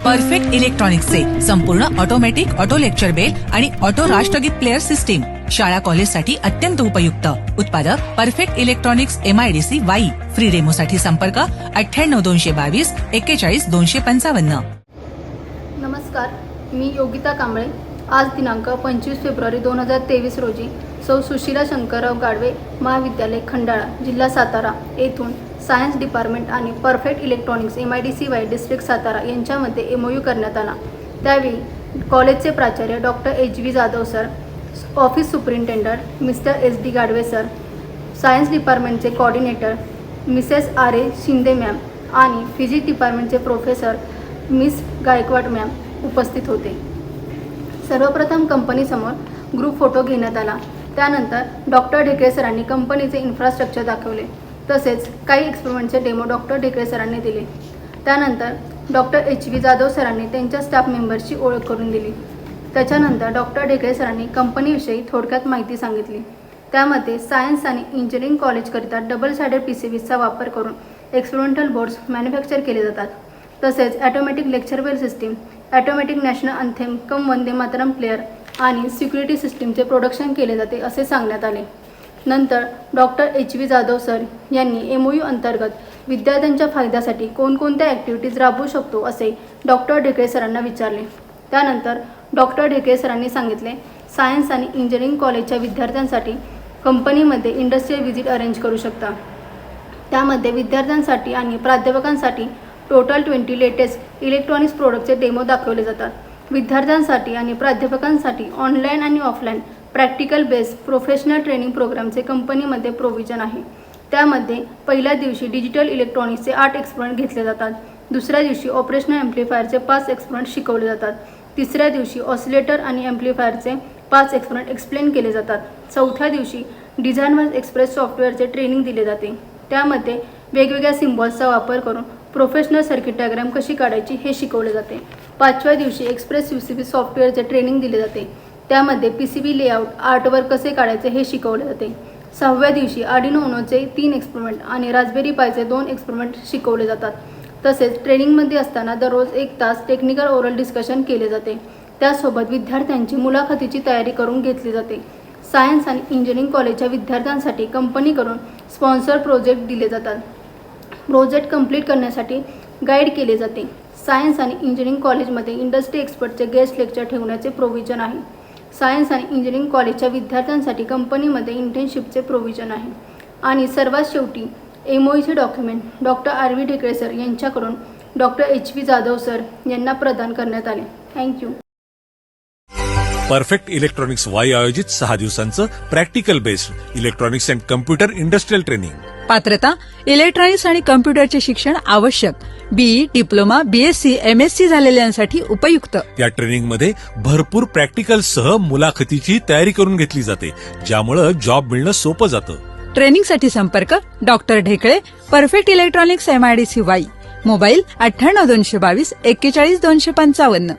Perfect इलेक्ट्रॉनिक्सचे संपूर्ण automatic auto lecture bell आणि ऑटो राष्ट्रगीत प्लेअर सिस्टीम शाळा कॉलेजसाठी अत्यंत उपयुक्त. उत्पादक perfect electronics MIDC Wai. Free डेमोसाठी संपर्क 98 222 41 255. नमस्कार, मी योगिता कांबळे. आज दिनांक 25 फेब्रुवारी 2023 रोजी सौ सुशीला शंकरराव गाडवे महाविद्यालय खंडाळा जिल्हा सातारा येथून सायन्स डिपार्टमेंट आणि perfect electronics MIDC Wai district Satara यांच्यामध्ये MOU करण्यात आला. त्यावेळी कॉलेजचे प्राचार्य doctor HV Jadhav sir, office superintendent mister SD Gadve sir, science डिपार्टमेंटचे coordinator Mrs RA Shinde ma'am आणि फिजिक्स डिपार्टमेंटचे प्रोफेसर मिस गायकवाड मॅम उपस्थित होते. सर्वप्रथम कंपनीसमोर ग्रुप फोटो घेण्यात आला. त्यानंतर डॉक्टर ढेकळे सरांनी कंपनीचे इन्फ्रास्ट्रक्चर दाखवले. तसेच काही एक्सपेरिमेंटचे डेमो डॉक्टर ढेकळे सरांनी दिले. त्यानंतर डॉक्टर HV जाधव सरांनी त्यांच्या स्टाफ मेंबर्सची ओळख करून दिली. त्याच्यानंतर डॉक्टर ढेकळे सरांनी कंपनीविषयी थोडक्यात माहिती सांगितली. त्यामध्ये सायन्स आणि इंजिनिअरिंग कॉलेजकरिता डबल सायडेड PCBचा वापर करून एक्सपेरिमेंटल बोर्ड्स मॅन्युफॅक्चर केले जातात. तसेच automatic lecture bell system, automatic national anthem cum Vande Mataram player आणि सिक्युरिटी सिस्टीमचे प्रोडक्शन केले जाते असे सांगण्यात आले. नंतर डॉक्टर HV जाधव सर यांनी MOU अंतर्गत विद्यार्थ्यांच्या फायद्यासाठी कोणकोणत्या ॲक्टिव्हिटीज राबवू शकतो असे डॉक्टर ढेकळे सरांना विचारले. त्यानंतर डॉक्टर ढेकळे सरांनी सांगितले, सायन्स आणि इंजिनिअरिंग कॉलेजच्या विद्यार्थ्यांसाठी कंपनीमध्ये इंडस्ट्रियल व्हिजिट अरेंज करू शकता. त्यामध्ये विद्यार्थ्यांसाठी आणि प्राध्यापकांसाठी टोटल 20 लेटेस्ट इलेक्ट्रॉनिक्स प्रोडक्टचे डेमो दाखवले जातात. विद्यार्थ्यांसाठी आणि प्राध्यापकांसाठी ऑनलाईन आणि offline practical based professional training प्रोग्रामचे कंपनीमध्ये प्रोव्हिजन आहे. त्यामध्ये पहिल्या दिवशी डिजिटल इलेक्ट्रॉनिक्सचे 8 एक्सपेरिमेंट घेतले जातात. दुसऱ्या दिवशी ऑपरेशनल ॲम्प्लिफायरचे 5 एक्सपेरिमेंट शिकवले जातात. तिसऱ्या दिवशी ऑसिलेटर आणि ॲम्प्लिफायरचे 5 एक्सपेरिमेंट एक्सप्लेन केले जातात. चौथ्या दिवशी डिझाईन वाईज एक्सप्रेस सॉफ्टवेअरचे ट्रेनिंग दिले जाते. त्यामध्ये वेगवेगळ्या सिम्बॉल्सचा वापर करून प्रोफेशनल सर्किट डायग्राम कशी काढायची हे शिकवले जाते. पाचव्या दिवशी एक्सप्रेस UCB सॉफ्टवेअरचे ट्रेनिंग दिले जाते. त्यामध्ये PCB लेआउट, आर्टवर्क कसे काढायचे हे शिकवले जाते. सहाव्या दिवशी आर्डिनो उनोचे 3 एक्सपेरिमेंट आणि रास्पबेरी पायचे 2 एक्सपेरिमेंट शिकवले जातात. तसेच ट्रेनिंगमध्ये असताना दररोज 1 तास टेक्निकल ओरल डिस्कशन केले जाते. त्यासोबत विद्यार्थ्यांची मुलाखतीची तयारी करून घेतली जाते. सायन्स आणि इंजिनिअरिंग कॉलेजच्या विद्यार्थ्यांसाठी कंपनीकडून स्पॉन्सर प्रोजेक्ट दिले जातात. प्रोजेक्ट कंप्लीट करण्यासाठी गाईड केले जाते. सायन्स आणि इंजिनिअरिंग कॉलेजमध्ये इंडस्ट्री एक्सपर्टचे गेस्ट लेक्चर ठेवण्याचे प्रोव्हिजन आहे. सायन्स आणि इंजिनिअरिंग कॉलेजच्या विद्यार्थ्यांसाठी कंपनीमध्ये इंटर्नशिपचे प्रोव्हिजन आहे. आणि सर्वात शेवटी MOUचे document doctor RV Dhekale sir यांच्याकडून डॉक्टर HV जाधव सर यांना प्रदान करण्यात आले. थँक्यू. परफेक्ट इलेक्ट्रॉनिक्स वाई आयोजित 6 दिवसांचं practical based electronics and computer industrial training. पात्रता इलेक्ट्रॉनिक्स आणि कम्प्युटरचे शिक्षण आवश्यक. BE, डिप्लोमा, BSc, MSc झालेल्यांसाठी उपयुक्त. या ट्रेनिंगमध्ये भरपूर प्रॅक्टिकल सह मुलाखतीची तयारी करून घेतली जाते, ज्यामुळे जॉब मिळणं सोपं जातं. ट्रेनिंगसाठी संपर्क doctor Dhekale, perfect electronics MIDC Wai. Mobile 98 222 41 255.